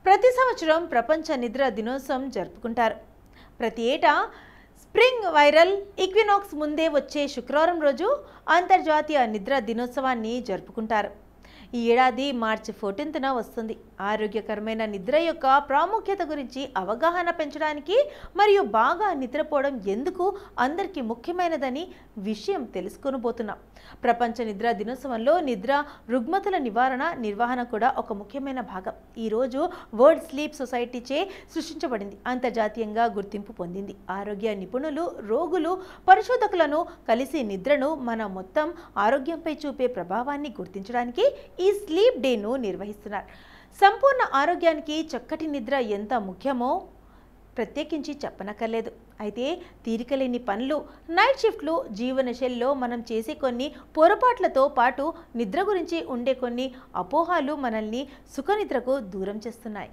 ప్రతి సంవత్సరం ప్రపంచ నిద్ర దినోత్సవం జరుపుకుంటారు. ప్రతి ఏటా స్ప్రింగ్ వైరల్ ఈక్వినాక్స్ ముందే వచ్చే శుక్రవారం రోజు అంతర్జాతీయ నిద్ర దినోత్సవాన్ని జరుపుకుంటారు. ఈ ఏడాది మార్చి 14న వస్తుంది. ఆరోగ్యకరమైన నిద్ర యొక్క ప్రాముఖ్యత గురించి అవగాహన పెంచడానికి మరియు బాగా నిద్రపోవడం ఎందుకు అందరికీ ముఖ్యమైనదని విషయం తెలుసుకొనబోతున్నాం. ప్రపంచ నిద్ర దినోత్సవంలో నిద్ర రుగ్మతల నిర్వహణ కూడా ఒక ముఖ్యమైన భాగం. ఈరోజు వరల్డ్ స్లీప్ సొసైటీచే సృష్టించబడింది, అంతర్జాతీయంగా గుర్తింపు పొందింది. ఆరోగ్య నిపుణులు, రోగులు, పరిశోధకులను కలిసి నిద్రను మన మొత్తం ఆరోగ్యంపై చూపే ప్రభావాన్ని గుర్తించడానికి ఈ స్లీప్ డేను నిర్వహిస్తున్నారు. సంపూర్ణ ఆరోగ్యానికి చక్కటి నిద్ర ఎంత ముఖ్యమో ప్రత్యేకించి చెప్పనక్కర్లేదు. అయితే తీరికలేని పనులు, నైట్ షిఫ్ట్లు, జీవనశైలిలో మనం చేసే కొన్ని పొరపాట్లతో పాటు నిద్ర గురించి ఉండే కొన్ని అపోహలు మనల్ని సుఖనిద్రకు దూరం చేస్తున్నాయి.